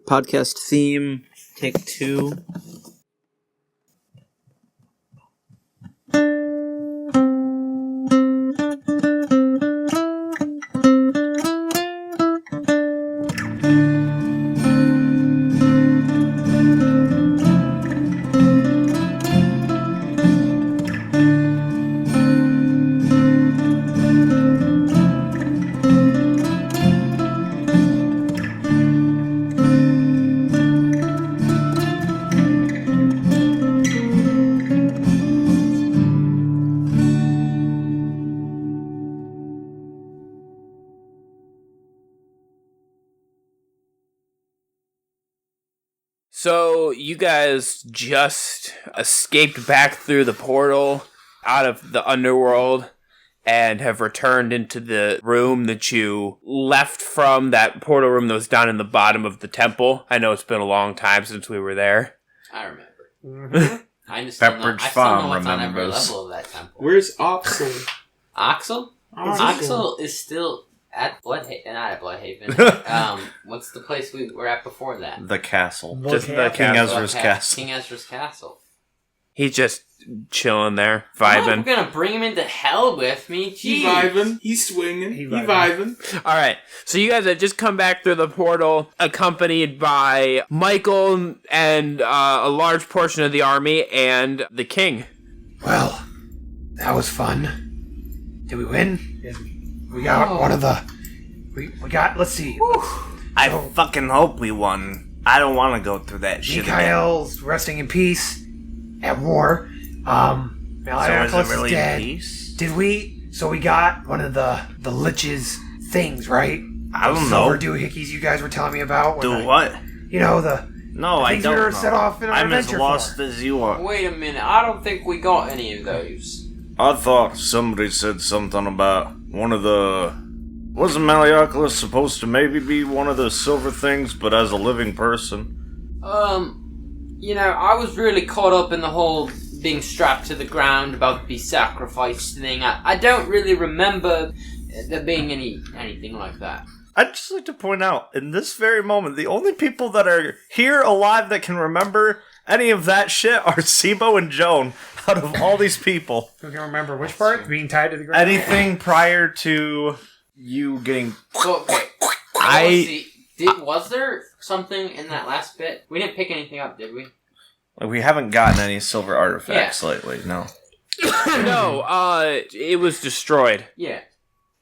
Podcast theme, take 2. So, you guys just escaped back through the portal out of the underworld and have returned into the room that you left from, that portal room that was down in the bottom of the temple. I know it's been a long time since we were there. I remember. Mm-hmm. I still know what's on every level of that temple. Where's Oxel? Oxel? Oxel is still at Bloodhaven. Not at Bloodhaven. What's the place we were at before that? The castle. Just the King Ezra's castle. King Ezra's castle. He's just chilling there, vibing. I'm gonna bring him into hell with me. Jeez. He vibing. He's swinging. He vibing. Alright, so you guys have just come back through the portal, accompanied by Michael and a large portion of the army and the king. Well, that was fun. Did we win? We got one of the... We got... Let's see. I fucking hope we won. I don't want to go through that shit Mikhail's resting in peace at war. Malaiakos so is it really dead. Peace? Did we... So we got one of the Lich's things, right? I don't Silver know. doohickeys you guys were telling me about. Do what? You know, the... No, I things don't we were know. set off in our I'm as adventure lost for. as you are. Wait a minute. I don't think we got any of those. I thought somebody said something about one of the... Wasn't Malaiakos supposed to maybe be one of the silver things, but as a living person? You know, I was really caught up in the whole being strapped to the ground, about to be sacrificed thing. I don't really remember there being anything like that. I'd just like to point out, in this very moment, the only people that are here alive that can remember any of that shit are Seebo and Joan, out of all these people. You can remember which part? Being tied to the ground? Anything prior to you getting... So, was there something in that last bit? We didn't pick anything up, did we? Like, we haven't gotten any silver artifacts lately, no. No, it was destroyed. Yeah.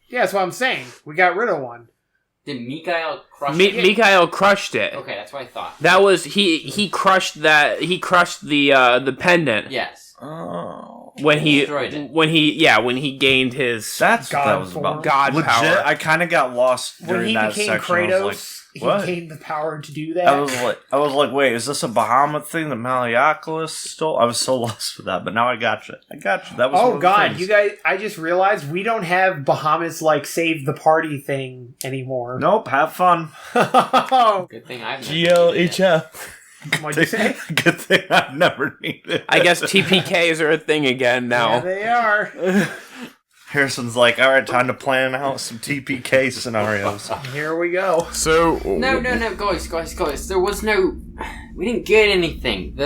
Yeah, that's what I'm saying. We got rid of one. Did Mikhail crush it? Mikhail crushed it. Okay, that's what I thought. That was he crushed that. He crushed the pendant. Yes. Oh. When he Destroyed it. when he gained his That's what God that was form. about. God Legit, power. I kind of got lost during When he that became section. I was Kratos, like, what? he gained the power to do that. I was like, wait, is this a Bahamut thing that Malaiakos stole? I was so lost with that, but now I got you. That was one Oh of the god, things. you guys, I just realized we don't have Bahamut's like save the party thing anymore. Nope, have fun. Good thing I've never GLHF. What'd you say? Good thing I've never needed. I guess TPKs are a thing again now. Yeah, they are. Harrison's like, all right, time to plan out some TPK scenarios. Here we go. So No, guys. There was no... We didn't get anything.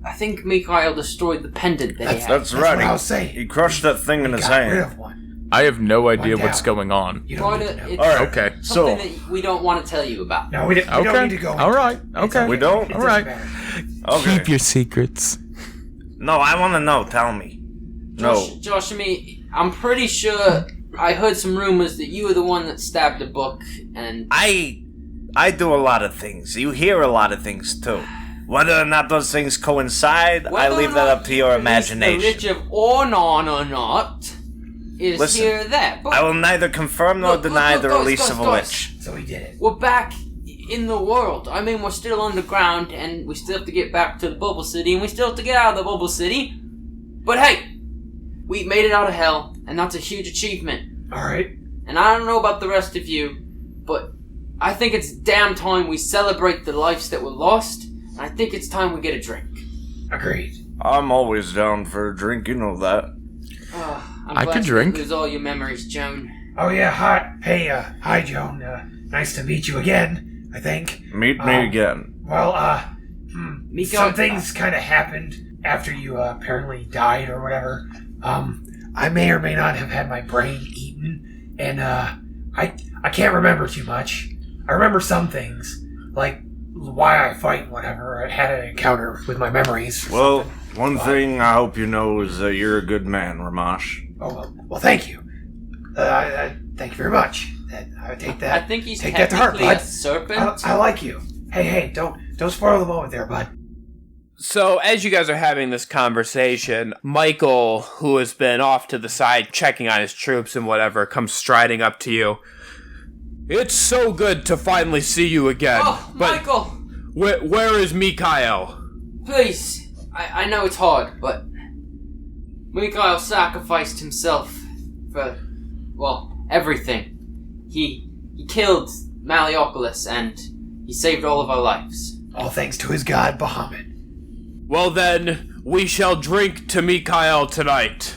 I think Mikhail destroyed the pendant that he had. That's right. what I was saying. He crushed that thing in his Got rid hand. of one. I have no idea One what's down. going on. You don't need to know. It's All right, Okay. something that we don't want to tell you about. No, we don't need to go. All right. Okay. We don't? It All right. doesn't matter. Okay. Keep your secrets. No, I want to know. Tell me. No. Joshamee, I'm pretty sure I heard some rumors that you were the one that stabbed the book, and... I do a lot of things. You hear a lot of things, too. Whether or not those things coincide, I leave that up to your imagination. The Return of Ornon or not is Listen, here or there. But I will neither confirm nor deny the release of a witch. So he did it. we're back in the world. I mean, we're still underground, and we still have to get back to the Bubble City, and we still have to get out of the Bubble City. But hey, we made it out of hell, and that's a huge achievement. Alright. And I don't know about the rest of you, but I think it's damn time we celebrate the lives that were lost, and I think it's time we get a drink. Agreed. I'm always down for a drink, you know that. I'm I glad could you drink. didn't lose all your memories, Joan. Oh yeah, hi. Hey, hi Joan. Nice to meet you again. I think. Meet me again. Well, Miko, some things kind of happened after you apparently died or whatever. I may or may not have had my brain eaten, and I can't remember too much. I remember some things, like why I fight, whatever. I had an encounter with my memories. Well, one thing I hope you know is that you're a good man, Rhomash. Oh, well, thank you. Thank you very much. I take that. I think he's take that to heart, technically a bud. serpent. I like you. Hey, don't spoil the moment there, bud. So, as you guys are having this conversation, Michael, who has been off to the side checking on his troops and whatever, comes striding up to you. It's so good to finally see you again. Oh, but Michael! Where is Mikhail? Please, I know it's hard, but Mikhail sacrificed himself for, well, everything. He killed Malleopolis, and he saved all of our lives. All thanks to his god, Bahamut. Well then, we shall drink to Mikhail tonight.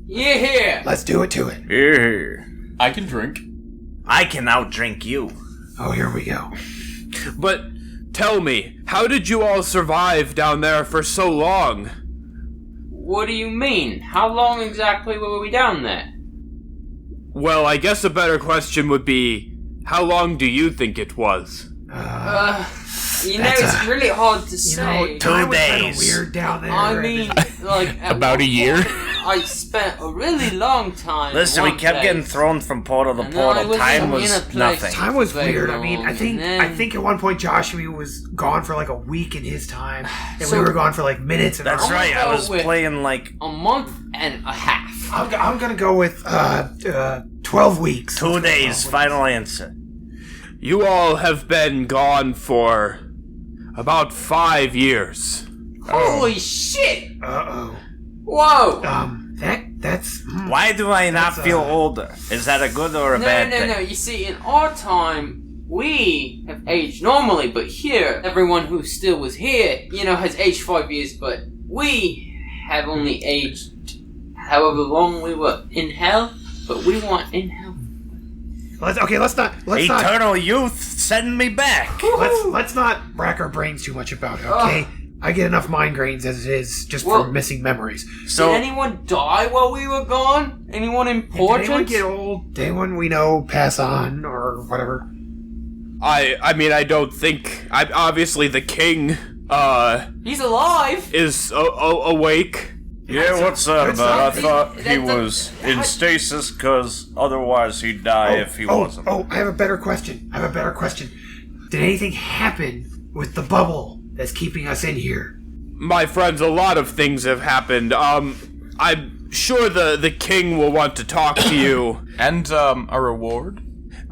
Yeah! Let's do it to it. Here. I can drink. I can outdrink you. Oh, here we go. But tell me, how did you all survive down there for so long? What do you mean? How long exactly were we down there? Well, I guess a better question would be, how long do you think it was? It's really hard to say. Time was kind of weird down there. I mean, like, at About a one year? point, I spent a really long time. Listen, in we one kept place. getting thrown from portal to And then I portal. was Time in a was place. nothing. Time was Very weird. I mean, long, I think and then- I think at one point Joshamee was gone for like a week in his time, and So- we were gone for like minutes. And That's I'm right. gonna I go was with- playing like A month and a half. I'm gonna go with 12 weeks. 2 days. Final answer. You all have been gone for about 5 years. Holy shit! Uh Whoa! oh. That's. Why do I not That's, feel older? Is that a good or a bad thing? No. You see, in our time, we have aged normally, but here, everyone who still was here, has aged 5 years, but we have only aged however long we were in hell, but we weren't in hell. Let's not. Eternal youth, send me back. Let's not rack our brains too much about it. Okay. I get enough migraines as it is just from missing memories. So, did anyone die while we were gone? Anyone important? Did anyone get old? Did anyone we know pass on or whatever? I mean, I don't think... obviously, the king, He's alive! is awake. yeah, what's that about? I something. thought he That's a- was in stasis because otherwise he'd die if he wasn't. I have a better question. Did anything happen with the bubble that's keeping us in here? My friends, a lot of things have happened. I'm sure the king will want to talk to you. And, a reward?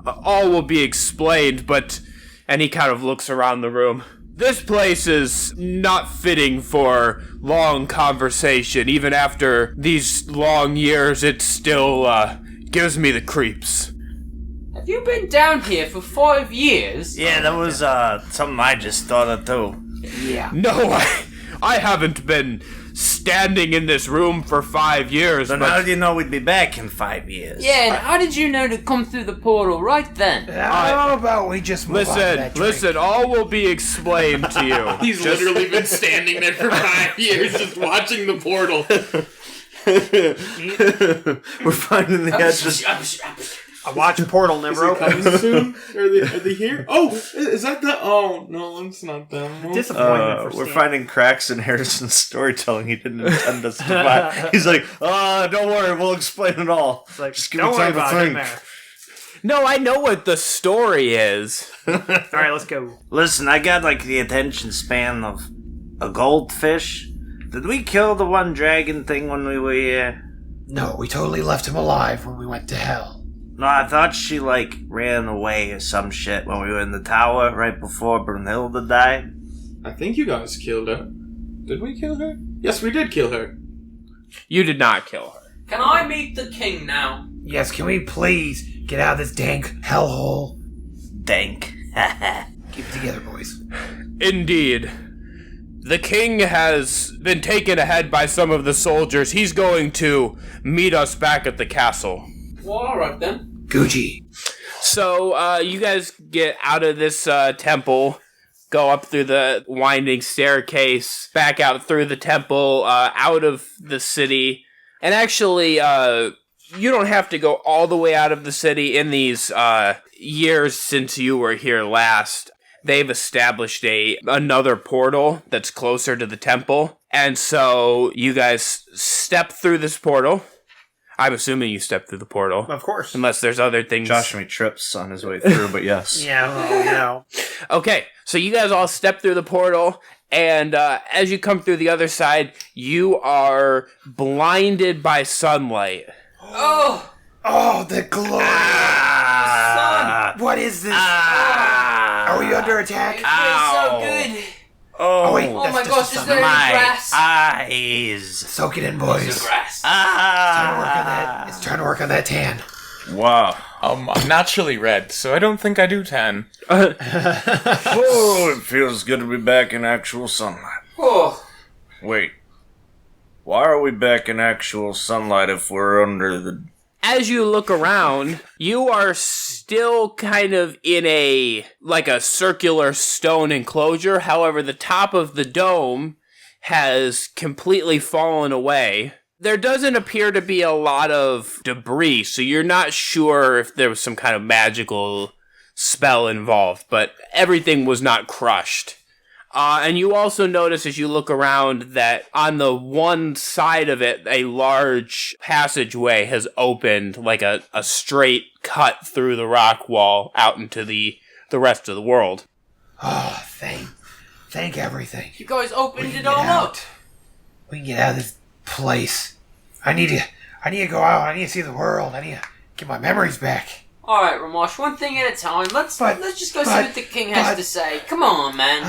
All will be explained, but... And he kind of looks around the room. This place is not fitting for long conversation. Even after these long years, it still, gives me the creeps. Have you been down here for 5 years? Yeah, that was something I just thought of too. Yeah. No, I haven't been standing in this room for 5 years, So but... how do you know we'd be back in 5 years? Yeah, and how did you know to come through the portal right then? How about we just move on to that drink? Listen, all will be explained to you. He's literally been standing there for 5 years just watching the portal. We're finding the edges. I watch Portal Is never it open. coming soon? Are they here? Oh, is that the... Oh, no, it's not them. Disappointment for We're Stan. finding cracks in Harrison's storytelling. He didn't intend us to find. He's like, don't worry, we'll explain it all. Like, Just give don't me worry time to about it. think. Matter. No, I know what the story is. All right, let's go. Listen, I got like the attention span of a goldfish. Did we kill the one dragon thing when we were here? No, we totally left him alive when we went to hell. No, I thought she like ran away or some shit when we were in the tower right before Brunhilde died. I think you guys killed her. Did we kill her? Yes, we did kill her. You did not kill her. Can I meet the king now? Yes, can we please get out of this dank hellhole? Dank. Keep it together, boys. Indeed. The king has been taken ahead by some of the soldiers. He's going to meet us back at the castle. Well, alright then. Gucci. So, you guys get out of this temple, go up through the winding staircase, back out through the temple, out of the city. And actually, you don't have to go all the way out of the city. In these years since you were here last, they've established another portal that's closer to the temple. And so you guys step through this portal. I'm assuming you step through the portal. Of course. Unless there's other things. Joshamee trips on his way through, but yes. Yeah, well, Okay, so you guys all step through the portal, and as you come through the other side, you are blinded by sunlight. Oh! Oh, the glory! Sun! What is this? Are we under attack? It feels so good! Oh, wait. Oh That's my just gosh, the is sun. there any grass? eyes. Soak it in, It's boys. the grass. It's trying to work on that tan. Wow. I'm naturally red, so I don't think I do tan. Oh, it feels good to be back in actual sunlight. Oh, Wait. Why are we back in actual sunlight if we're under the... As you look around, you are still kind of in a circular stone enclosure. However, the top of the dome has completely fallen away. There doesn't appear to be a lot of debris, so you're not sure if there was some kind of magical spell involved, but everything was not crushed. And you also notice as you look around that on the one side of it, a large passageway has opened, like a straight cut through the rock wall out into the rest of the world. Oh, thank everything. you guys We opened can it get all out. up. We can get out of this place. I need to go out. I need to see the world. I need to get my memories back. Alright, Rhomash, one thing at a time. Let's just go see what the king has to say. Come on, man.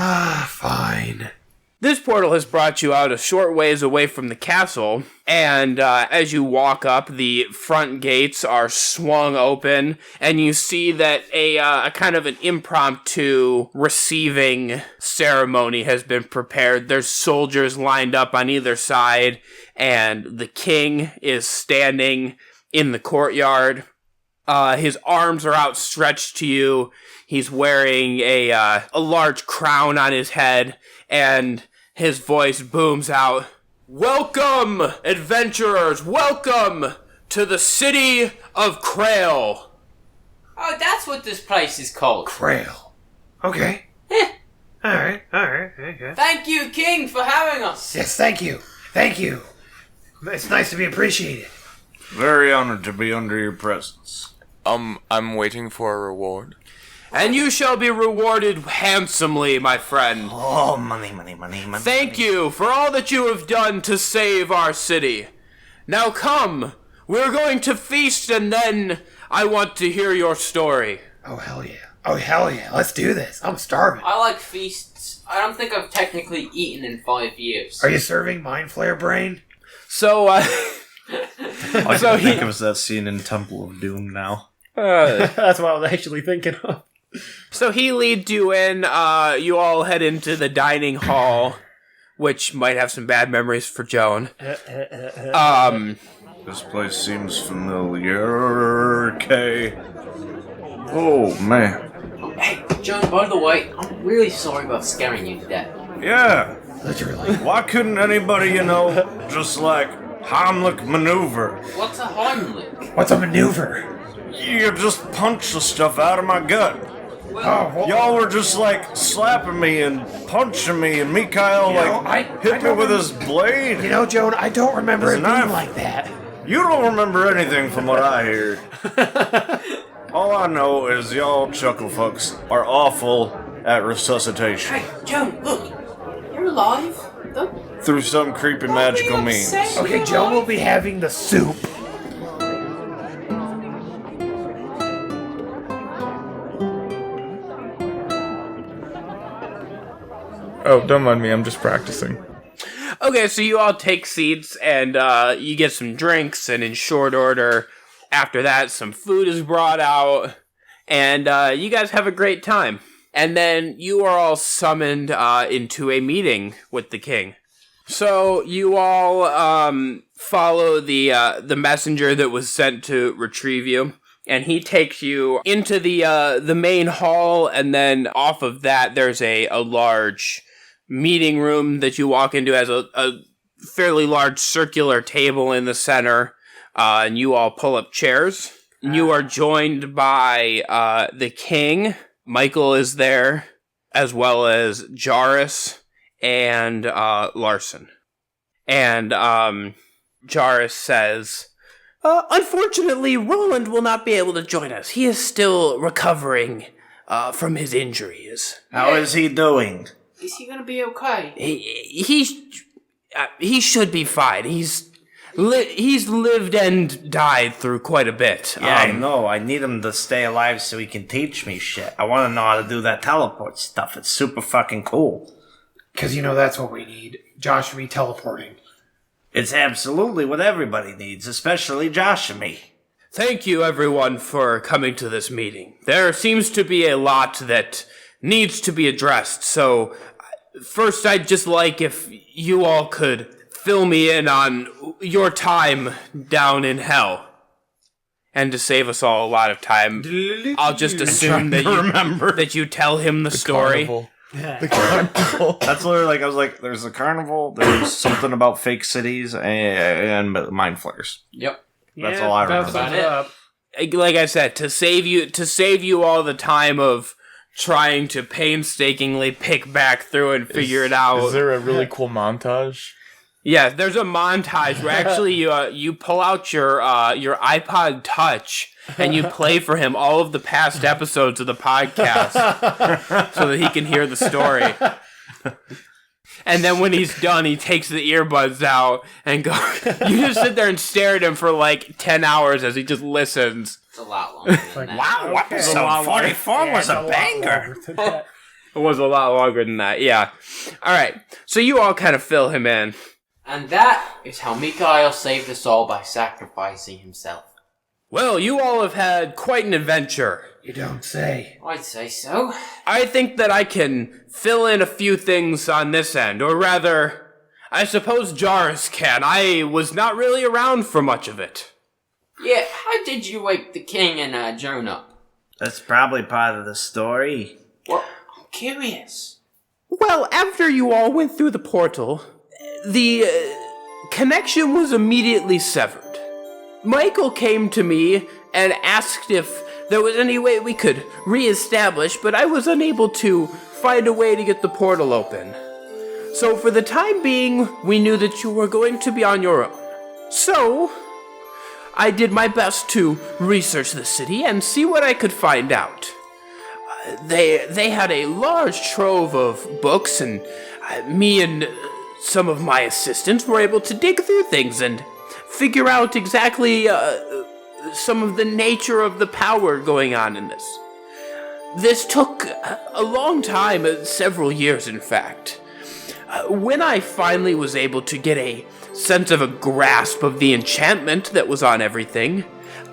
Fine. This portal has brought you out a short ways away from the castle, and as you walk up, the front gates are swung open, and you see that a kind of an impromptu receiving ceremony has been prepared. There's soldiers lined up on either side, and the king is standing in the courtyard. His arms are outstretched to you. He's wearing a large crown on his head, and his voice booms out, "Welcome, adventurers! Welcome to the city of Krail!" Oh, that's what this place is called. Krail. Okay. Eh. Alright. Okay. Thank you, king, for having us. Yes, thank you. It's nice to be appreciated. Very honored to be under your presence. I'm waiting for a reward. And you shall be rewarded handsomely, my friend. Oh, money. Thank you for all that you have done to save our city. Now come, we're going to feast, and then I want to hear your story. Oh, hell yeah. Let's do this. I'm starving. I like feasts. I don't think I've technically eaten in 5 years. Are you serving Mind Flare Brain? So, I So think it was that scene in Temple of Doom now. That's what I was actually thinking of. So he leads you in, you all head into the dining hall, which might have some bad memories for Joan. This place seems familiar, okay. Oh, man. Hey, Joan, by the way, I'm really sorry about scaring you to death. Yeah. Literally. Why couldn't anybody, just Heimlich maneuver? What's a Heimlich? What's a maneuver? You just punch the stuff out of my gut. Y'all were just slapping me and punching me, and Mikhail hit me with his blade. You know, Joan, I don't remember His it knife. being like that. You don't remember anything from what I hear. All I know is y'all chuckle fucks are awful at resuscitation Hey, Joan, look. You're alive. Don't through some creepy magical be means. upset. Okay, Joan will be having the soup. Oh, don't mind me, I'm just practicing. Okay, so you all take seats, and you get some drinks, and in short order, after that, some food is brought out, and you guys have a great time. And then you are all summoned into a meeting with the king. So you all follow the messenger that was sent to retrieve you, And he takes you into the main hall, and then off of that, there's a large meeting room that you walk into. Has a fairly large circular table in the center, and you all pull up chairs. You are joined by the king. Michael is there, as well as Jairus and Larsen. And Jairus says, unfortunately, Roland will not be able to join us. He is still recovering from his injuries. How is he doing? Is he gonna be okay? He should be fine. He's lived and died through quite a bit. Yeah, I know. I need him to stay alive so he can teach me shit. I want to know how to do that teleport stuff. It's super fucking cool. Because that's what we need. Joshamee teleporting. It's absolutely what everybody needs, especially Joshamee. Thank you, everyone, for coming to this meeting. There seems to be a lot that needs to be addressed, so first I'd just like if you all could fill me in on your time down in hell. And to save us all a lot of time, I'll just assume that you tell him the story. Carnival. The carnival. That's literally I was like, there's a carnival, there's something about fake cities, and mind flares. Yep. That's all I remember. About it. Like I said, to save you all the time of trying to painstakingly pick back through and figure it out. Is there a really cool montage? Yeah, there's a montage where actually you pull out your iPod Touch and you play for him all of the past episodes of the podcast so that he can hear the story. And then when he's done, he takes the earbuds out and go. You just sit there and stare at him for like 10 hours as he just listens. It's a lot longer than that. Wow, episode 44 was a banger. It was a lot longer than that, yeah. All right, so you all kind of fill him in. And that is how Mikhail saved us all by sacrificing himself. Well, you all have had quite an adventure. You don't say. I'd say so. I think that I can fill in a few things on this end, or rather, I suppose Jairus can. I was not really around for much of it. Yeah, how did you wake the king and Joan up? That's probably part of the story. Well, I'm curious. Well, after you all went through the portal, the connection was immediately severed. Michael came to me and asked if there was any way we could reestablish, but I was unable to find a way to get the portal open. So for the time being, we knew that you were going to be on your own. So I did my best to research the city and see what I could find out. They had a large trove of books, and me and some of my assistants were able to dig through things and figure out exactly some of the nature of the power going on in this. This took a long time, several years in fact. When I finally was able to get a sense of a grasp of the enchantment that was on everything,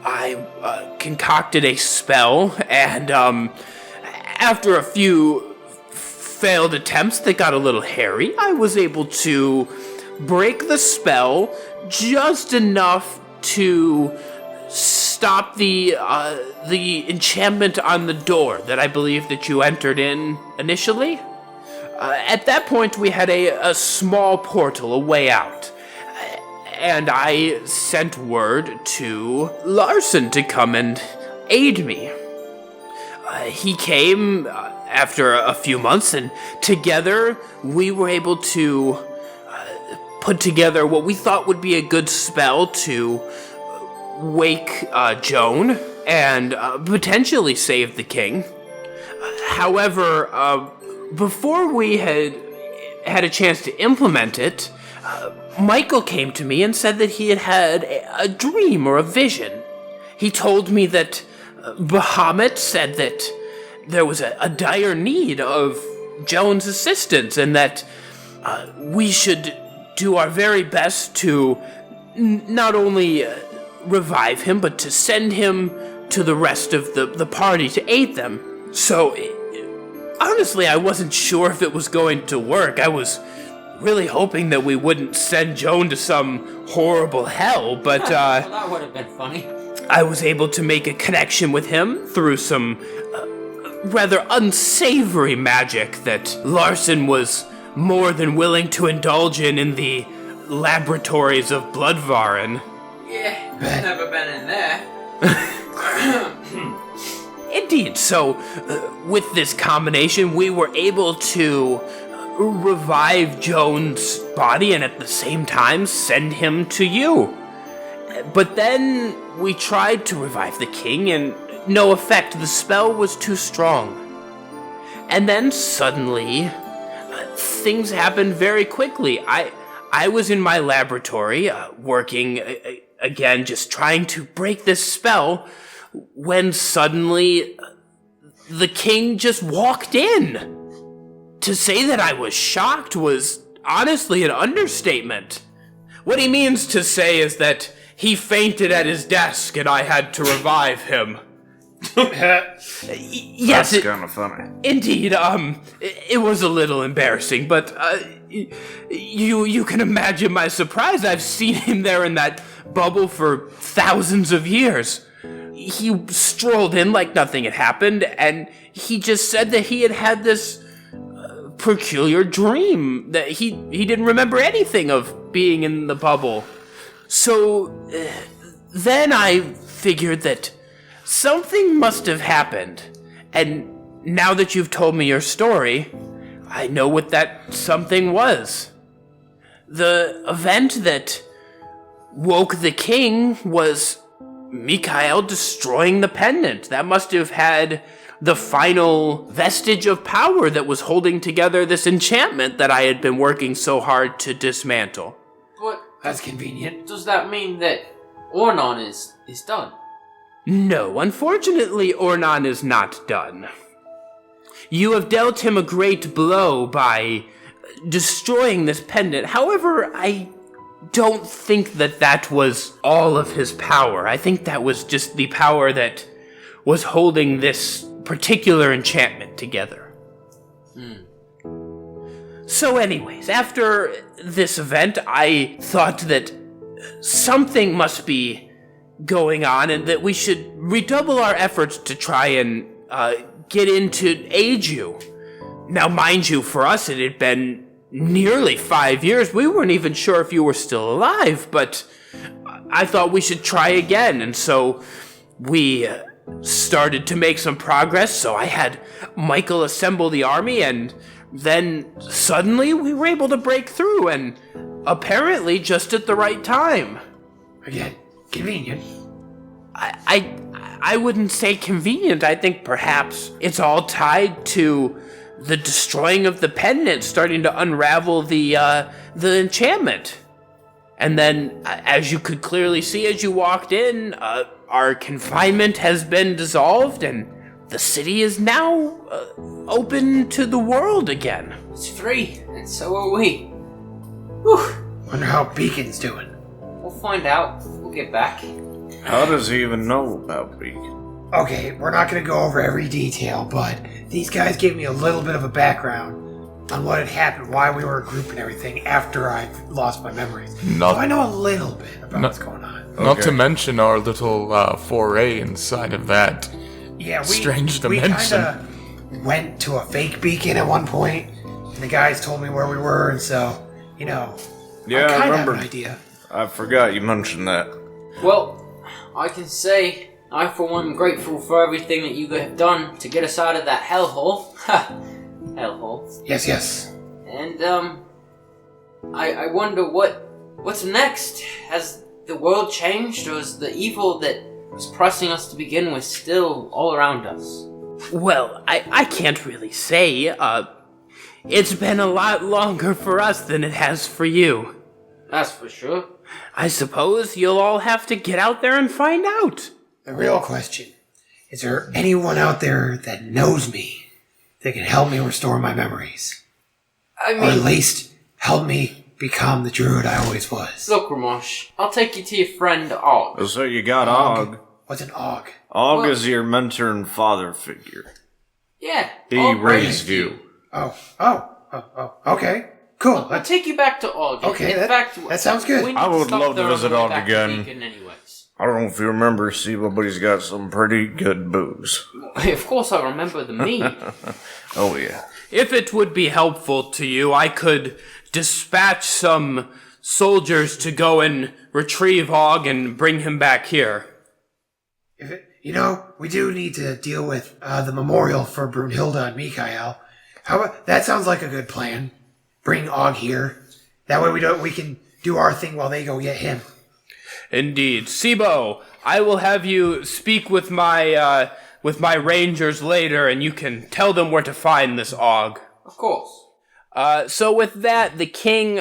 I concocted a spell, and after a few failed attempts that got a little hairy, I was able to break the spell just enough to stop the enchantment on the door that I believe that you entered in initially. At that point, we had a small portal, a way out. And I sent word to Larsen to come and aid me. He came after a few months, and together we were able to put together what we thought would be a good spell to wake Joan and potentially save the king. However, before we had a chance to implement it, Michael came to me and said that he had had a dream or a vision. He told me that Bahamut said that there was a dire need of Joan's assistance, and that we should do our very best to not only revive him, but to send him to the rest of the party to aid them. So, honestly, I wasn't sure if it was going to work. I was really hoping that we wouldn't send Joan to some horrible hell, but Well, that would have been funny. I was able to make a connection with him through some rather unsavory magic that Larsen was more than willing to indulge in the laboratories of Bloodvarin. Yeah, never been in there. Indeed, so with this combination, we were able to revive Joan's body and at the same time send him to you. But then we tried to revive the king and no effect. The spell was too strong. And then suddenly, things happened very quickly. I was in my laboratory, working again, just trying to break this spell, when suddenly the king just walked in. To say that I was shocked was honestly an understatement. What he means to say is that he fainted at his desk and I had to revive him. Yes, that's kind of funny. Indeed, it was a little embarrassing, but you can imagine my surprise. I've seen him there in that bubble for thousands of years. He strolled in like nothing had happened, and he just said that he had this peculiar dream, that he didn't remember anything of being in the bubble. So then I figured that something must have happened, and now that you've told me your story, I know what that something was. The event that woke the king was Mikhail destroying the pendant. That must have had the final vestige of power that was holding together this enchantment that I had been working so hard to dismantle. But That's convenient. does that mean that Ornon is done? No, unfortunately, Ornon is not done. You have dealt him a great blow by destroying this pendant. However, I don't think that was all of his power. I think that was just the power that was holding this particular enchantment together. So anyways, after this event, I thought that something must be going on and that we should redouble our efforts to try and get in to aid you. Now, mind you, for us it had been nearly 5 years. We weren't even sure if you were still alive, but I thought we should try again, and so we started to make some progress. So I had Michael assemble the army, and then suddenly we were able to break through, and apparently just at the right time. Again, convenient. I wouldn't say convenient. I think perhaps it's all tied to the destroying of the pendant, starting to unravel the enchantment. And then, as you could clearly see as you walked in, our confinement has been dissolved, and the city is now open to the world again. It's free, and so are we. Whew. Wonder how Beacon's doing. We'll find out. We'll get back. How does he even know about Beacon? Okay, we're not going to go over every detail, but these guys gave me a little bit of a background on what had happened, why we were a group and everything after I lost my memories. So I know a little bit about what's going on. Not to mention our little foray inside of that strange dimension. We kind of went to a fake beacon at one point, and the guys told me where we were, and so, I kind of have an idea. I forgot you mentioned that. Well, I can say I, for one, am grateful for everything that you have done to get us out of that hellhole. Ha! Hellhole. Yes. And, I wonder what's next? Has the world changed, or is the evil that was pressing us to begin with still all around us? Well, I can't really say. It's been a lot longer for us than it has for you. That's for sure. I suppose you'll all have to get out there and find out. The real question, is there anyone out there that knows me that can help me restore my memories? I Or at mean, least help me become the druid I always was. look, Rhomash, I'll take you to your friend Og. So you got Og. What's an Og? Og Well- is your mentor and father figure. Yeah. He Og raised you. Oh, okay. Cool. I'll take you back to Og. Okay, In that fact, sounds good. we need I to would stop love to there on the visit way Og back to again. Beacon anyways. I don't know if you remember Seebo, but he's got some pretty good booze. Of course I remember the mead. Oh, yeah. If it would be helpful to you, I could dispatch some soldiers to go and retrieve Og and bring him back here. We do need to deal with the memorial for Brunhilde and Mikael. That sounds like a good plan. Bring Og here. That way we can do our thing while they go get him. Indeed. Seebo, I will have you speak with my rangers later, and you can tell them where to find this Og. Of course. So with that, the king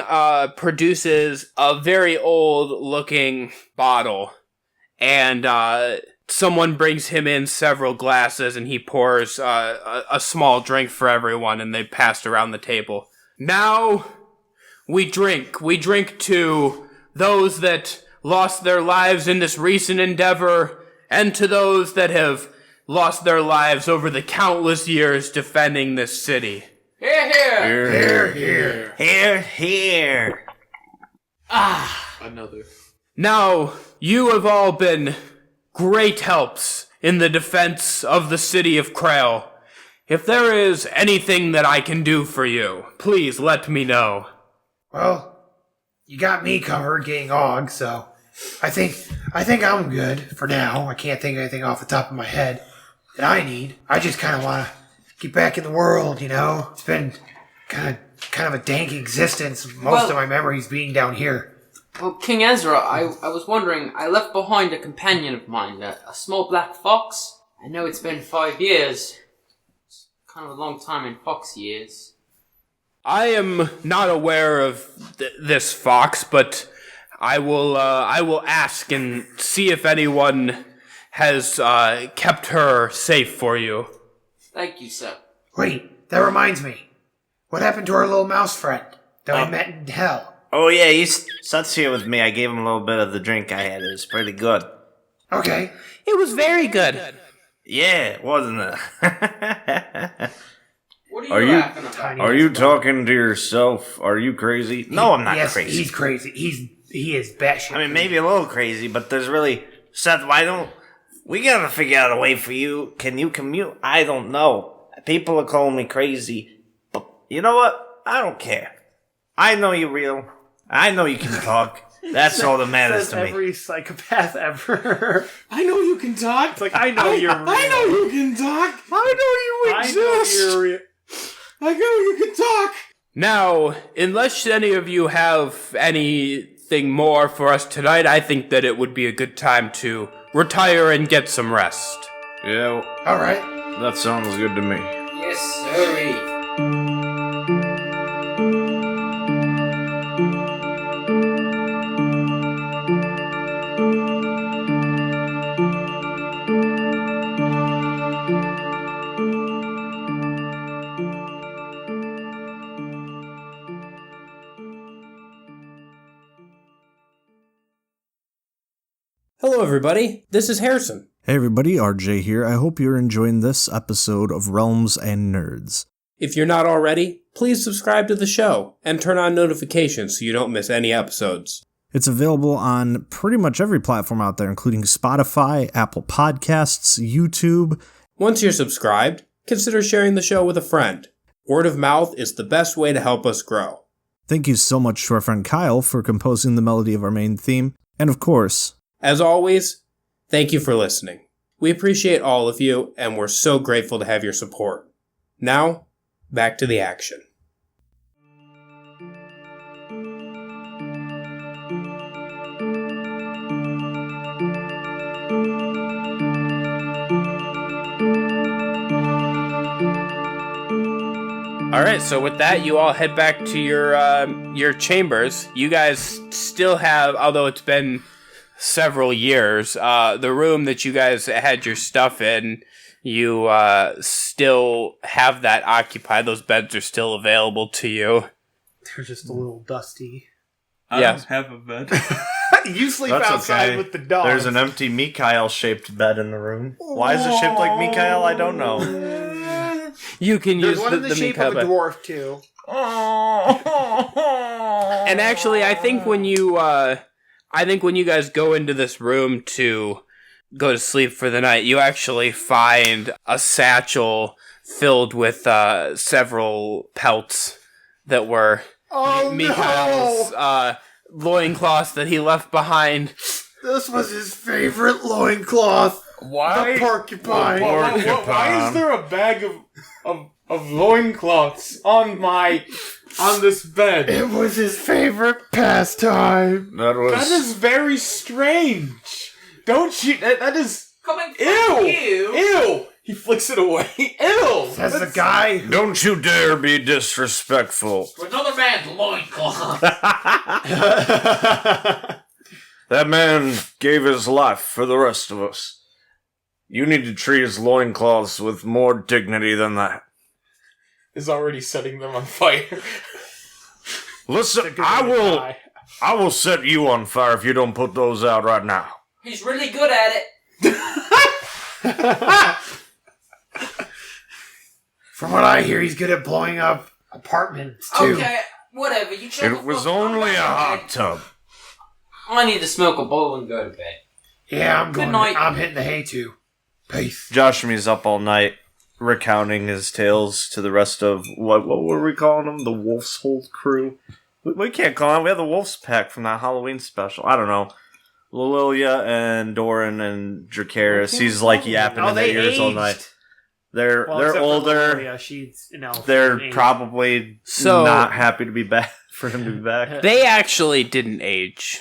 produces a very old-looking bottle, and someone brings him in several glasses, and he pours a small drink for everyone, and they pass around the table. Now, we drink. We drink to those that lost their lives in this recent endeavor, and to those that have lost their lives over the countless years defending this city. Hear, hear! Here, here. Here, here. Another. Now, you have all been great helps in the defense of the city of Krail. If there is anything that I can do for you, please let me know. Well, you got me covered getting Og, so I think I'm good for now. I can't think of anything off the top of my head that I need. I just kind of want to get back in the world, It's been kind of a dank existence. Most of my memories being down here. Well, King Ezra, I was wondering, I left behind a companion of mine, a small black fox. I know it's been 5 years. It's kind of a long time in fox years. I am not aware of this fox, but I will ask and see if anyone has kept her safe for you. Thank you, sir. Wait, that reminds me. What happened to our little mouse friend that we met in hell? Oh, yeah, Seth's here with me. I gave him a little bit of the drink I had. It was pretty good. Okay. It was very good. Yeah, wasn't it? What are you laughing about? Are you talking to yourself? Are you crazy? No, I'm not crazy. He's crazy. He is batshit. I mean, maybe a little crazy, but there's really... Seth, why don't... We gotta figure out a way for you. Can you commute? I don't know. People are calling me crazy. But you know what? I don't care. I know you're real. I know you can talk. That's all that matters to me. Every psychopath ever. I know you can talk. It's like, I know you're real. I know you can talk. I know you exist. I know you're real. I know you can talk. Now, unless any of you have anything more for us tonight, I think that it would be a good time to retire and get some rest. Yeah, all right. That sounds good to me. Yes, sir. Hello, everybody. This is Harrison. Hey everybody, RJ here. I hope you're enjoying this episode of Realms and Nerds. If you're not already, please subscribe to the show and turn on notifications so you don't miss any episodes. It's available on pretty much every platform out there, including Spotify, Apple Podcasts, YouTube. Once you're subscribed, consider sharing the show with a friend. Word of mouth is the best way to help us grow. Thank you so much to our friend Kyle for composing the melody of our main theme. And of course, as always, thank you for listening. We appreciate all of you, and we're so grateful to have your support. Now, back to the action. Alright, so with that, you all head back to your chambers. You guys still have, although it's been several years, the room that you guys had your stuff in, you still have that occupied. Those beds are still available to you. They're just a little dusty. I don't have a bed. You sleep That's outside okay. with the dog. There's an empty Mikael-shaped bed in the room. Why is it shaped like Mikael? I don't know. You can There's use one in the shape of a bed. dwarf, too. And actually, I think when you I think when you guys go into this room to go to sleep for the night, you actually find a satchel filled with several pelts that were Mikhail's loincloths that he left behind. This was his favorite loincloth. Why? The porcupine. Why is there a bag of loincloths on this bed? It was his favorite pastime. That is very strange. Don't you? That is Coming from you. Ew! He flicks it away. Ew! Says the guy. Don't you dare be disrespectful. To another man's loincloth. That man gave his life for the rest of us. You need to treat his loincloths with more dignity than that. Is already setting them on fire. Listen, I will set you on fire if you don't put those out right now. He's really good at it. From what I hear, he's good at blowing up apartments, too. Okay, whatever. You check. It was only a hot tub. I need to smoke a bowl and go to bed. Yeah, I'm Good going. night. I'm hitting the hay, too. Peace. Joshamee's up all night, recounting his tales to the rest of, what were we calling them? The Wolf's Hold crew? We can't call them. We have the Wolf's Pack from that Halloween special. I don't know. Lilia and Doran and Dracarys. He's like yapping in their ears all night. They're older. Lilia, she's an elf. They're probably not happy to be back for him to be back. They actually didn't age.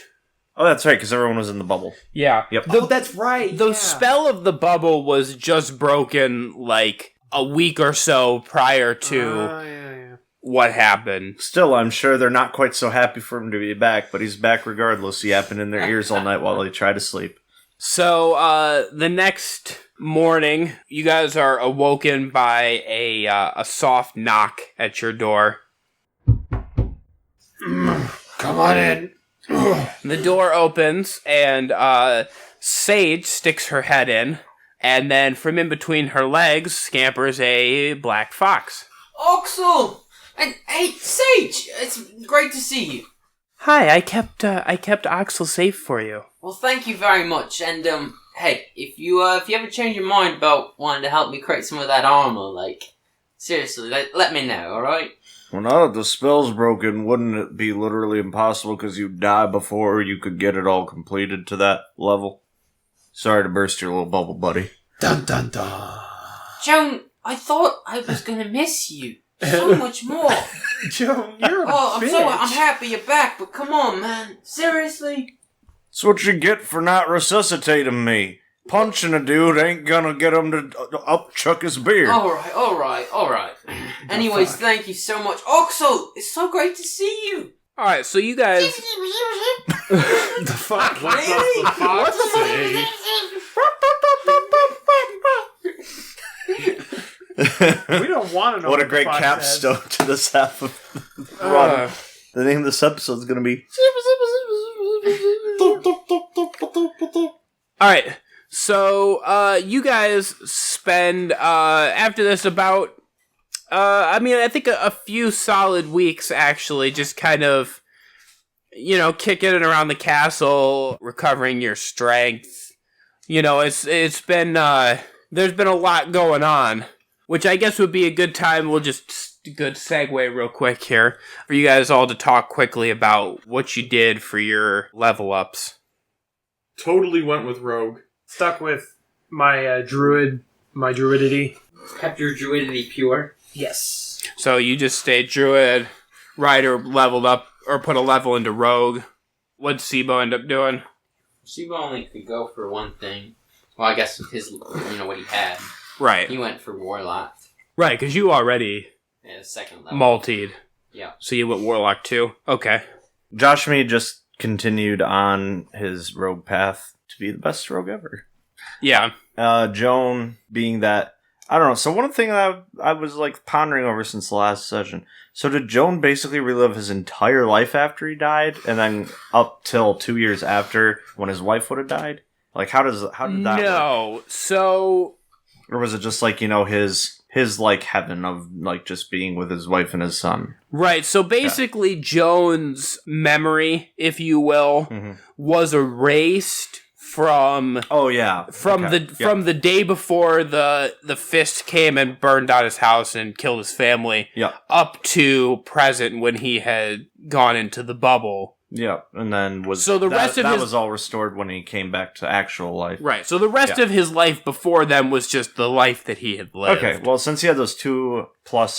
Oh, that's right, because everyone was in the bubble. Yeah. Yep. That's right. The spell of the bubble was just broken like a week or so prior to what happened. Still, I'm sure they're not quite so happy for him to be back, but he's back regardless, yapping in their ears all night while they try to sleep. So, the next morning, you guys are awoken by a soft knock at your door. Come on in. The door opens, and Sage sticks her head in, and then from in between her legs scampers a black fox. Oxel! And hey, Sage! It's great to see you. Hi, I kept Oxel safe for you. Well, thank you very much. And hey, if you ever change your mind about wanting to help me create some of that armor, like seriously, let me know. All right? Well, now that the spell's broken, wouldn't it be literally impossible because you'd die before you could get it all completed to that level? Sorry to burst your little bubble, buddy. Dun dun dun. Joan, I thought I was gonna miss you so much more. Joan, you're a bitch. I'm happy you're back, but come on, man. Seriously? That's what you get for not resuscitating me. Punching a dude ain't gonna get him to upchuck his beard. All right. Anyways, thank you so much. Oxel, it's so great to see you. All right, so you guys. The fuck? What the fuck? We don't want to know. What a great capstone to this half of the run. The name of this episode is going to be... Alright, so you guys spend, after this about, I think a few solid weeks, actually, just kind of, kicking it around the castle, recovering your strength. It's been, there's been a lot going on. Which I guess would be a good time. We'll just good segue real quick here for you guys all to talk quickly about what you did for your level ups. Totally went with rogue. Stuck with my druidity. Kept your druidity pure. Yes. So you just stayed druid. Ryder leveled up or put a level into rogue. What'd Seebo end up doing? Seebo only could go for one thing. Well, I guess his, what he had. Right. He went for Warlock. Right, because you already second level. multied. Yeah. So you went Warlock too? Okay. Joshamee just continued on his rogue path to be the best rogue ever. Yeah. Joan being that... I don't know. So one thing that I was pondering over since the last session. So did Joan basically relive his entire life after he died? And then up till 2 years after when his wife would have his, like, heaven of, like, just being with his wife and his son. Right, so basically Joan's memory, if you will, was erased from the day before the fist came and burned out his house and killed his family up to present when he had gone into the bubble. Yeah, and then was all restored when he came back to actual life. Right, so the rest of his life before then was just the life that he had lived. Okay, well, since he had those 2+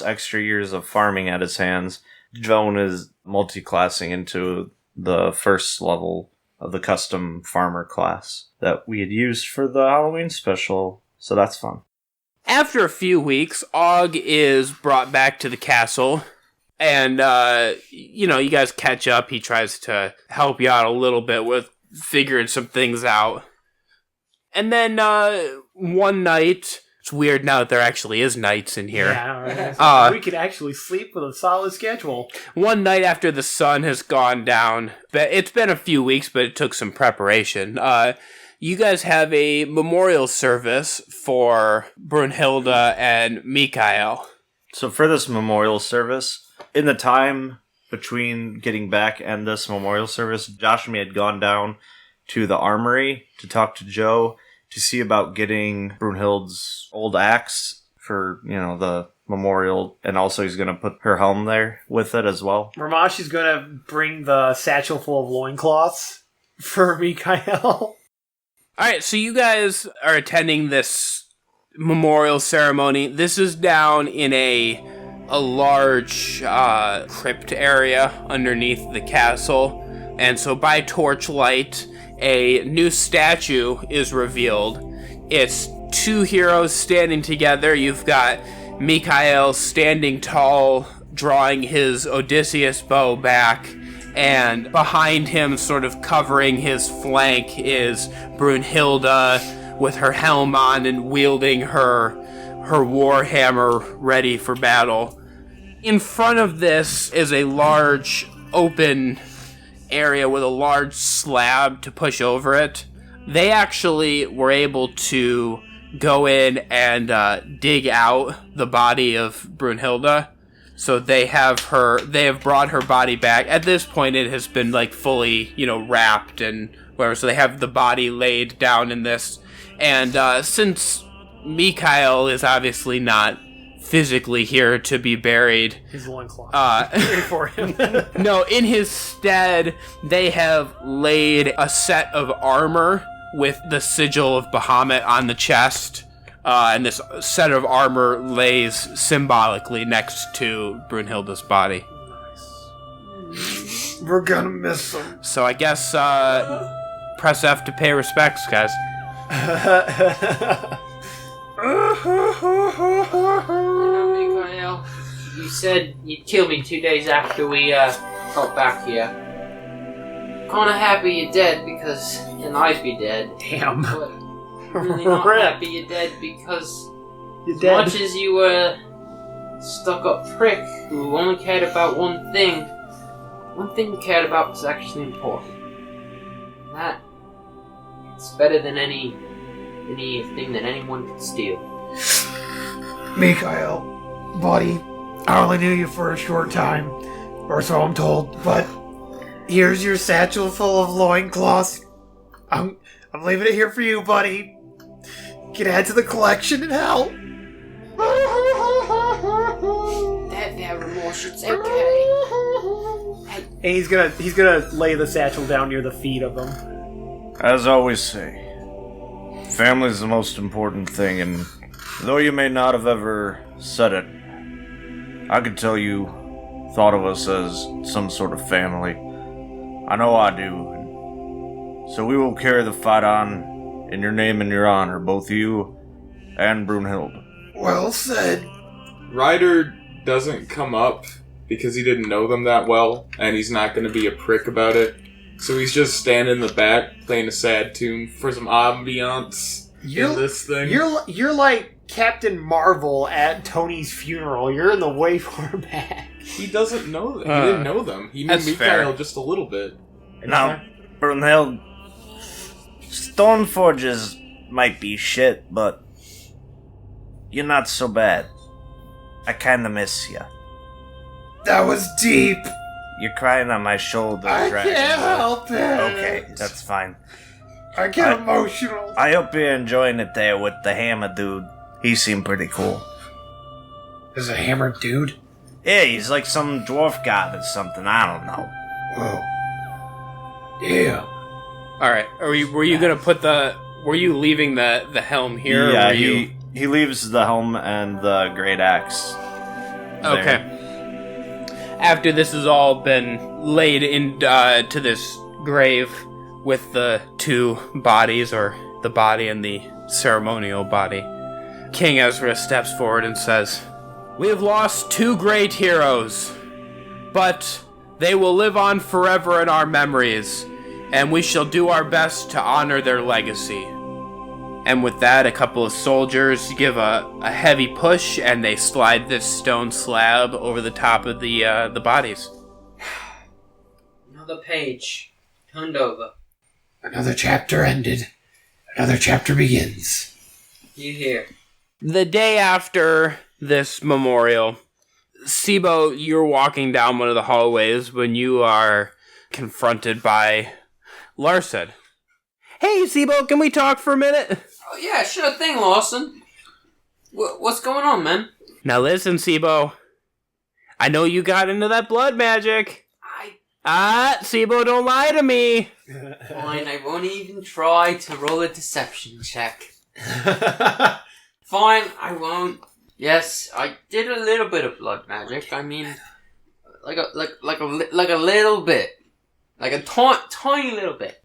extra years of farming at his hands, Joan is multi-classing into the first level of the custom farmer class that we had used for the Halloween special, so that's fun. After a few weeks, Og is brought back to the castle, and, you guys catch up. He tries to help you out a little bit with figuring some things out. And then, one night... It's weird now that there actually is nights in here. Yeah, right. We could actually sleep with a solid schedule. One night after the sun has gone down, it's been a few weeks, but it took some preparation. You guys have a memorial service for Brunhilde and Mikael. So for this memorial service, in the time between getting back and this memorial service, Joshamee had gone down to the armory to talk to Joe to see about getting Brunhilde's old axe for, the memorial, and also he's going to put her helm there with it as well. Rhomash is going to bring the satchel full of loincloths for Mikael. Alright, so you guys are attending this memorial ceremony. This is down in a large crypt area underneath the castle, and so by torchlight, a new statue is revealed. It's two heroes standing together. You've got Mikael standing tall, drawing his Odysseus bow back, and behind him, sort of covering his flank, is Brunhilde with her helm on and wielding her war hammer ready for battle. In front of this is a large open area with a large slab to push over it. They actually were able to go in and dig out the body of Brunhilde. So they have brought her body back. At this point it has been fully, wrapped and whatever. So they have the body laid down in this. And since Mikael is obviously not physically here to be buried, his loincloth for him. No, in his stead, they have laid a set of armor with the sigil of Bahamut on the chest, and this set of armor lays symbolically next to Brunhilde's body. Nice. We're gonna miss him. So I guess press F to pay respects, guys. Mikael, you said you'd kill me 2 days after we got back here. Kinda happy you're dead because then I'd be dead. Damn. But really not happy you're dead because you're as dead. Much as you were a stuck-up prick who only cared about one thing you cared about was actually important. And that it's better than anything that anyone could steal. Mikael, buddy, I only knew you for a short time, or so I'm told, but here's your satchel full of loincloths. I'm leaving it here for you, buddy. You can add to the collection and help. That remorse, it's okay. And he's gonna lay the satchel down near the feet of them. As I always say, family's the most important thing, and though you may not have ever said it, I could tell you thought of us as some sort of family. I know I do. So we will carry the fight on in your name and your honor, both you and Brunhilde. Well said. Ryder doesn't come up because he didn't know them that well, and he's not going to be a prick about it. So he's just standing in the back, playing a sad tune for some ambiance in this thing. You're like Captain Marvel at Tony's funeral. You're in the way far back. He doesn't know them. He didn't know them. He knew Mikael just a little bit. Now, Brunhilde, Stoneforges might be shit, but you're not so bad. I kinda miss you. That was deep. You're crying on my shoulder, I Dragon. can't help it. Okay, that's fine. I get emotional. I hope you're enjoying it there with the hammer dude. He seemed pretty cool. There's a hammered dude? Yeah, he's like some dwarf god or something. I don't know. Whoa. Yeah. Alright, were you gonna put were you leaving the helm here? Yeah, or were you... he leaves the helm and the great axe. Okay. After this has all been laid into this grave with the two bodies, or the body and the ceremonial body, King Ezra steps forward and says, "We have lost two great heroes, but they will live on forever in our memories, and we shall do our best to honor their legacy." And with that, a couple of soldiers give a heavy push, and they slide this stone slab over the top of the bodies. Another page turned over. Another chapter ended. Another chapter begins. You hear? The day after this memorial, Seebo, you're walking down one of the hallways when you are confronted by Larsen. "Hey, Seebo, can we talk for a minute?" Oh, yeah, sure thing, Larsen. What's going on, man? Now listen, Seebo. I know you got into that blood magic. Seebo, don't lie to me. Fine, I won't even try to roll a deception check. Fine, I won't. Yes, I did a little bit of blood magic. I mean, like a little bit, like a tiny little bit.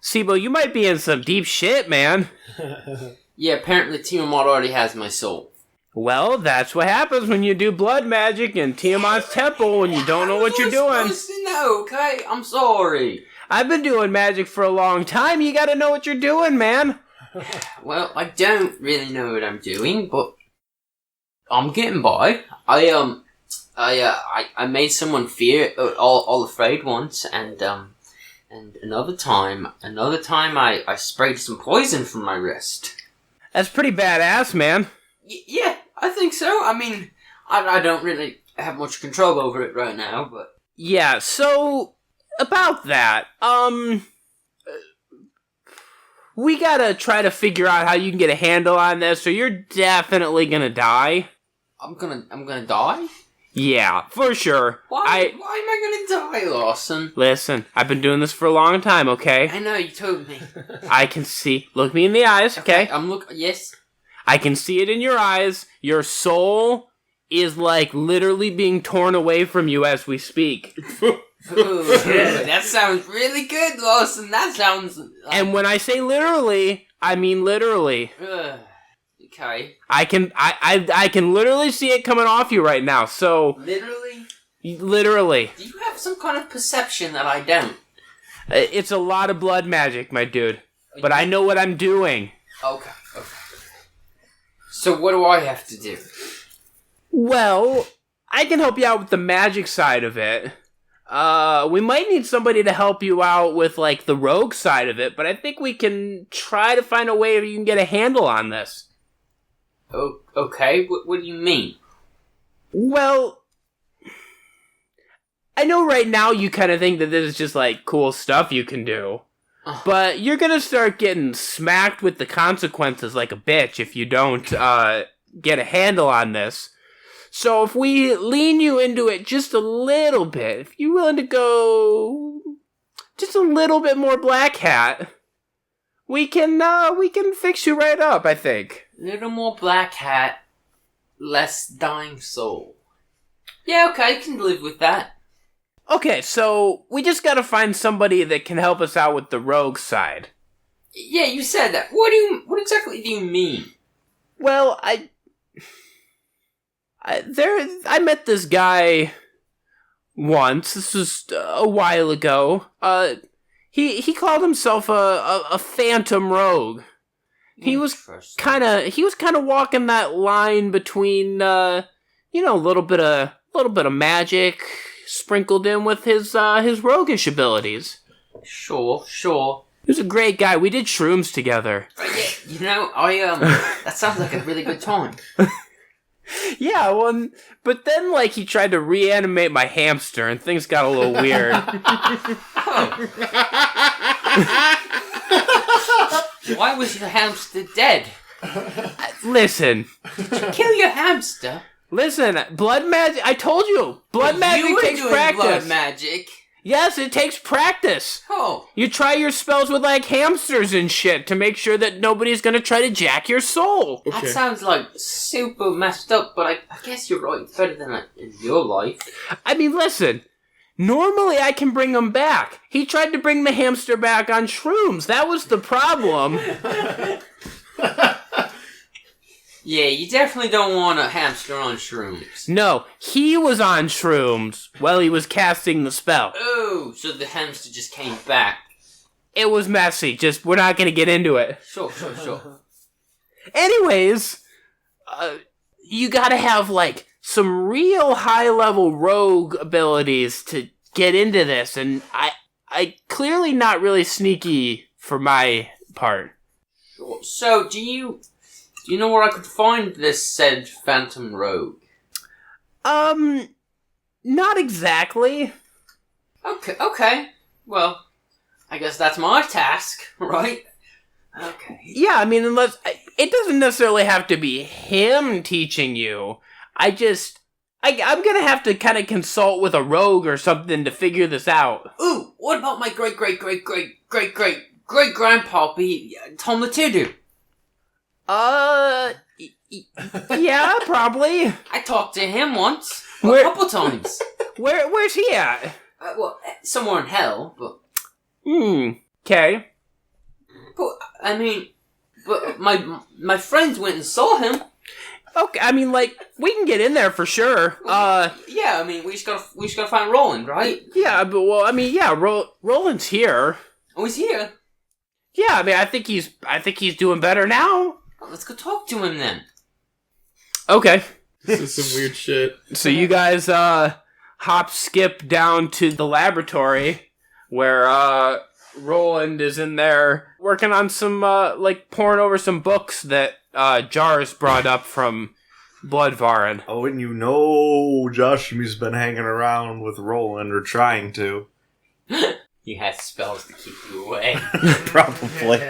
Seebo, you might be in some deep shit, man. Yeah, apparently Tiamat already has my soul. Well, that's what happens when you do blood magic in Tiamat's temple when you don't know what you're doing. I'm supposed to know, okay? I'm sorry. I've been doing magic for a long time. You gotta know what you're doing, man. Well, I don't really know what I'm doing, but I'm getting by. I made someone all afraid once, and another time I sprayed some poison from my wrist. That's pretty badass, man. Yeah, I think so. I mean, I don't really have much control over it right now, but... Yeah, so, about that, we gotta try to figure out how you can get a handle on this, or you're definitely gonna die. I'm gonna die? Yeah, for sure. Why am I gonna die, Larsen? Listen, I've been doing this for a long time, okay? I know, you told me. I can see. Look me in the eyes, okay? Yes. I can see it in your eyes. Your soul is, like, literally being torn away from you as we speak. Ooh, that sounds really good, Larsen. That sounds... And when I say literally, I mean literally. Okay. I can literally see it coming off you right now, so... Literally? Literally. Do you have some kind of perception that I don't? It's a lot of blood magic, my dude. But I know what I'm doing. Okay. So what do I have to do? Well, I can help you out with the magic side of it. We might need somebody to help you out with, like, the rogue side of it, but I think we can try to find a way where you can get a handle on this. Oh, okay. What do you mean? Well, I know right now you kind of think that this is just, like, cool stuff you can do. But you're gonna start getting smacked with the consequences like a bitch if you don't get a handle on this. So if we lean you into it just a little bit, if you're willing to go just a little bit more black hat, we can fix you right up, I think. Little more black hat, less dying soul. Yeah, okay, I can live with that. Okay, so we just gotta find somebody that can help us out with the rogue side. Yeah, you said that. What exactly do you mean? Well, I met this guy once. This was a while ago. He called himself a phantom rogue. He was kind of walking that line between a little bit of magic sprinkled in with his roguish abilities. Sure. He was a great guy. We did shrooms together. Yeah, that sounds like a really good time. Yeah, well, but then, like, he tried to reanimate my hamster, and things got a little weird. Why was your hamster dead? Listen. Did you kill your hamster? Listen, blood magic, I told you, blood magic takes practice. Blood magic. Yes, it takes practice. Oh. You try your spells with, like, hamsters and shit to make sure that nobody's gonna try to jack your soul. Okay. That sounds, like, super messed up, but I guess you're right. It's better than in your life. I mean, listen. Normally I can bring him back. He tried to bring the hamster back on shrooms. That was the problem. Yeah, you definitely don't want a hamster on shrooms. No, he was on shrooms while he was casting the spell. Oh, so the hamster just came back. It was messy. Just, we're not going to get into it. Sure. Anyways, you gotta have, like, some real high-level rogue abilities to get into this, and I clearly not really sneaky for my part. So, do you know where I could find this said Phantom Rogue? Not exactly. Okay. Well, I guess that's my task, right? Okay. Yeah, I mean, unless... It doesn't necessarily have to be him teaching you. I'm gonna have to kind of consult with a rogue or something to figure this out. Ooh, what about my great-great-great-great-great-great-grandpa, Tom Latudu? Yeah, probably. I talked to him once. A couple times. Where's he at? Well, somewhere in hell, but... Okay. But, I mean... But my friends went and saw him. Okay, I mean, like, we can get in there for sure. Yeah, I mean, we just gotta find Roland, right? Yeah, but, well, I mean, yeah, Roland's here. Oh, he's here? Yeah, I mean, I think he's doing better now. Well, let's go talk to him then. Okay. This is some weird shit. So you guys, skip down to the laboratory where, Roland is in there working on some, poring over some books that, Jars brought up from Bloodvarin. Oh, and you know Joshamee's been hanging around with Roland, or trying to. He has spells to keep you away. Probably.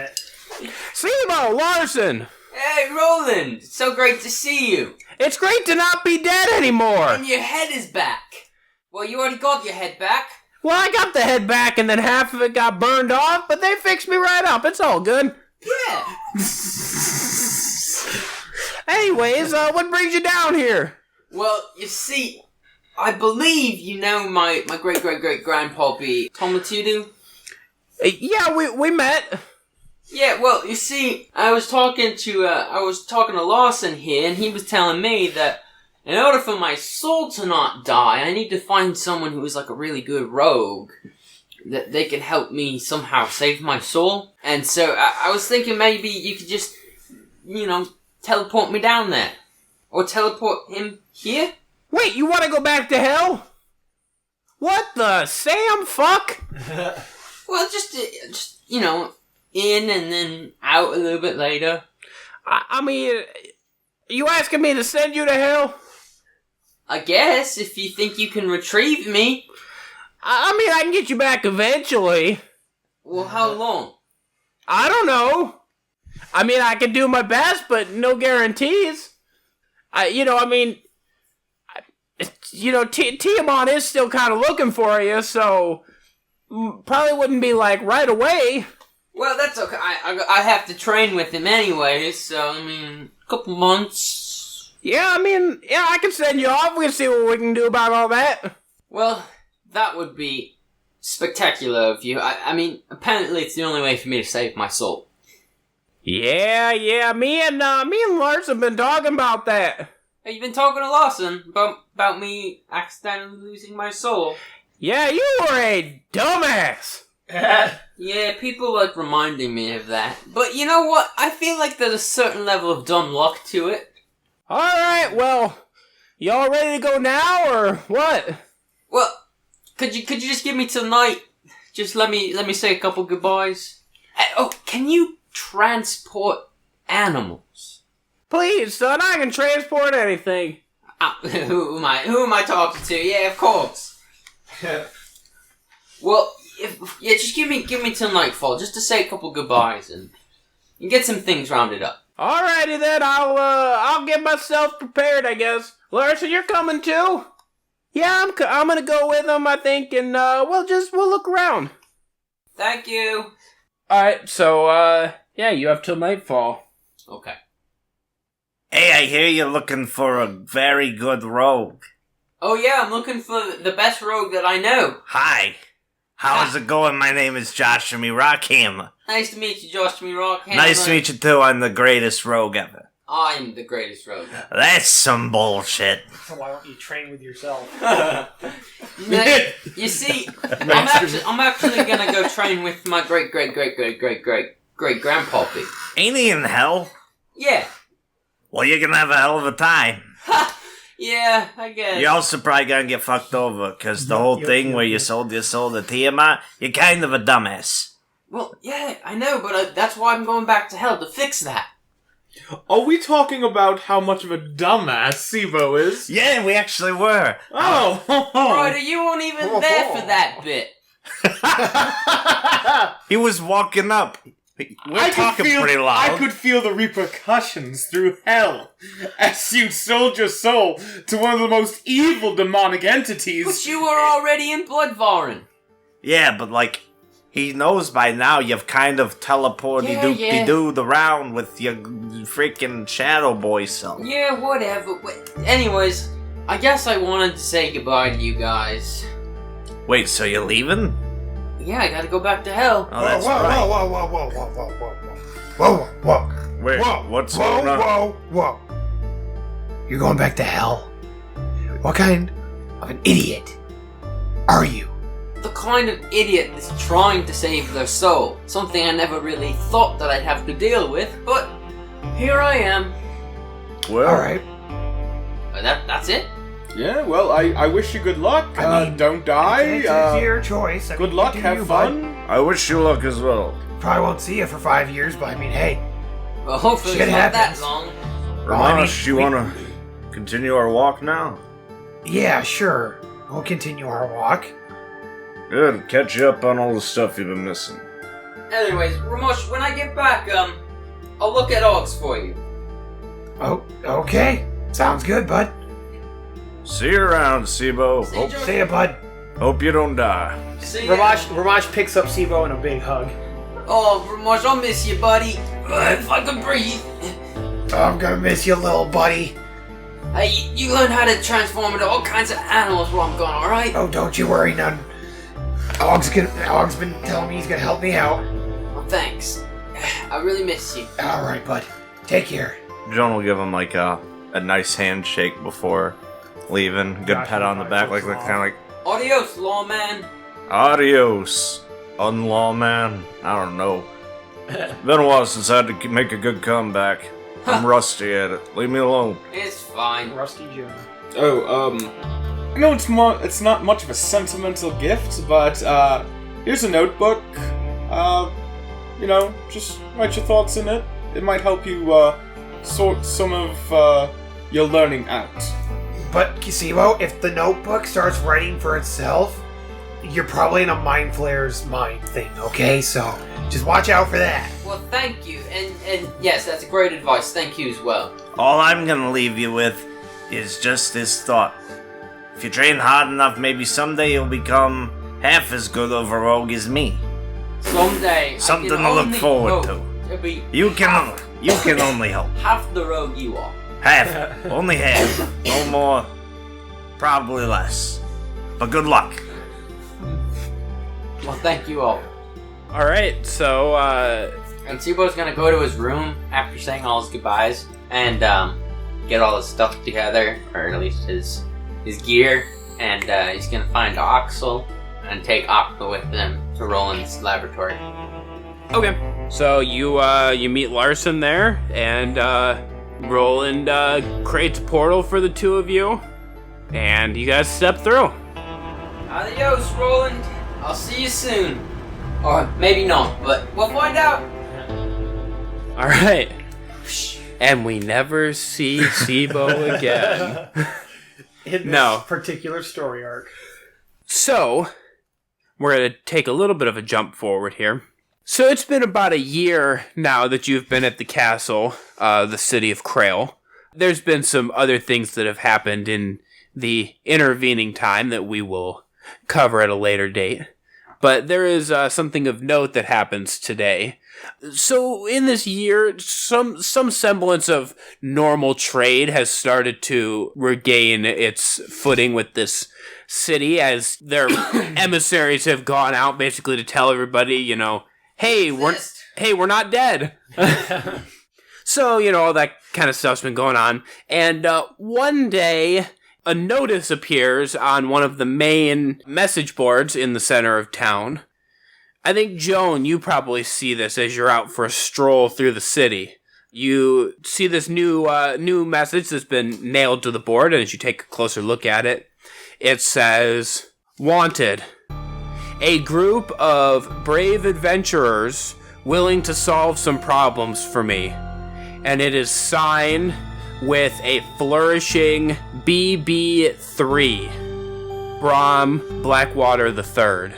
Seebo, Larsen! Hey, Roland! It's so great to see you! It's great to not be dead anymore! And your head is back! Well, you already got your head back. Well, I got the head back and then half of it got burned off, but they fixed me right up. It's all good. Yeah. Anyways, what brings you down here? Well, you see, I believe you know my great-great-great-grandpappy, Tom Latudu? Yeah, we met. Yeah, well, you see, I was talking to Larsen here, and he was telling me that in order for my soul to not die, I need to find someone who is like a really good rogue, that they can help me somehow save my soul. And so I was thinking maybe you could just, teleport me down there. Or teleport him here? Wait, you want to go back to hell? What the Sam fuck? Well, just in and then out a little bit later. I mean, you asking me to send you to hell? I guess, if you think you can retrieve me. I mean, I can get you back eventually. Well, how long? I don't know. I mean, I can do my best, but no guarantees. Tiamon is still kind of looking for you, so probably wouldn't be like right away. Well, that's okay. I have to train with him anyway, so a couple months. Yeah, I can send you off. We can see what we can do about all that. Well, that would be spectacular of you. Apparently it's the only way for me to save my soul. Yeah. Me and Larsen have been talking about that. Hey, you've been talking to Larsen about me accidentally losing my soul. Yeah, you were a dumbass. Yeah, people like reminding me of that. But you know what? I feel like there's a certain level of dumb luck to it. Alright, well, y'all ready to go now, or what? Well, could you just give me till night? Just let me say a couple goodbyes. Oh, can you transport animals? Please, son, I can transport anything. Who am I talking to? Yeah, of course. Well, just give me till nightfall, just to say a couple goodbyes and get some things rounded up. Alrighty then, I'll get myself prepared, I guess. Larsen, you're coming too? Yeah, I'm gonna go with him, I think, and we'll look around. Thank you. Alright, so yeah, you have till nightfall. Okay. Hey, I hear you're looking for a very good rogue. Oh yeah, I'm looking for the best rogue that I know. Hi. How's it going? My name is Joshamee Rockhammer. Nice to meet you, Joshamee Rockhammer. Nice to meet you too. I'm the greatest rogue ever. I'm the greatest rogue. That's some bullshit. So why don't you train with yourself? You see, I'm actually gonna go train with my great grandpappy. Ain't he in hell? Yeah. Well, you're gonna have a hell of a time. Yeah, I guess. You're also probably gonna get fucked over, because the whole thing where you sold your soul to Tiamat, you're kind of a dumbass. Well, yeah, I know, but that's why I'm going back to hell, to fix that. Are we talking about how much of a dumbass Seebo is? Yeah, we actually were. Oh! Ryder, you weren't even there for that bit. He was walking up. We're talking pretty loud. I could feel the repercussions through hell as you sold your soul to one of the most evil demonic entities. But you were already in Bloodvarren. Yeah, but he knows by now you've kind of teleported around with your freaking Shadow Boy self. Yeah, whatever. Anyways, I guess I wanted to say goodbye to you guys. Wait, so you're leaving? Yeah, I gotta go back to hell. Oh, that's right. Whoa. Wait, what's going on? Whoa. You're going back to hell? What kind of an idiot are you? The kind of idiot that's trying to save their soul. Something I never really thought that I'd have to deal with, but here I am. Well, alright. That's it? Yeah, well, I wish you good luck. Don't die. It's your choice. Good luck, have fun. I wish you luck as well. Probably won't see you for 5 years, but I mean, hey. Well, hopefully shit it's not happens. that long. Rhomash, you wanna continue our walk now? Yeah, sure. We'll continue our walk. Good, catch you up on all the stuff you've been missing. Anyways, Rhomash, when I get back, I'll look at Augs for you. Oh, okay. Sounds good, bud. See you around, Seebo. See ya, bud. Hope you don't die. See ya. Rhomash picks up Seebo in a big hug. Oh, Rhomash, I'll miss you, buddy. If I could breathe. I'm gonna miss you, little buddy. Hey, you learn how to transform into all kinds of animals while I'm gone, alright? Oh, don't you worry none. Og's been telling me he's gonna help me out. Well, thanks. I really miss you. Alright, bud. Take care. John will give him a nice handshake before leaving. Good pat on the back, kind of like. Adios, lawman. Adios, unlawman. I don't know. Been a while since I had to make a good comeback. I'm rusty at it. Leave me alone. It's fine. Rusty Joe. Oh, I know it's not much of a sentimental gift, but here's a notebook. Just write your thoughts in it. It might help you sort some of your learning out. But, Seebo, if the notebook starts writing for itself, you're probably in a Mind Flayer's mind thing, okay? So, just watch out for that. Well, thank you. And yes, that's great advice. Thank you as well. All I'm gonna leave you with is just this thought. If you train hard enough, maybe someday you'll become half as good of a rogue as me. Someday. Something to look forward to. You can only hope. Half the rogue you are. Half. Only half. No more. Probably less. But good luck. Well, thank you all. Alright, so, And Seebo's gonna go to his room after saying all his goodbyes and get all his stuff together, or at least his gear, and he's gonna find Oxel and take Oxel with him to Roland's laboratory. okay. So you meet Larsen there, and Roland creates a portal for the two of you, and you guys step through. Adios, Roland. I'll see you soon. Or maybe not, but we'll find out. Alright. And we never see Seebo again. In this particular story arc. So, we're going to take a little bit of a jump forward here. So it's been about a year now that you've been at the castle, the city of Krail. There's been some other things that have happened in the intervening time that we will cover at a later date. But there is something of note that happens today. So in this year, some semblance of normal trade has started to regain its footing with this city as their emissaries have gone out basically to tell everybody, you know, hey, we're not dead. So, you know, all that kind of stuff's been going on. And one day, a notice appears on one of the main message boards in the center of town. I think, Joan, you probably see this as you're out for a stroll through the city. You see this new message that's been nailed to the board, and as you take a closer look at it, it says, "Wanted. A group of brave adventurers willing to solve some problems for me." And it is signed with a flourishing BB3. Brom Blackwater III.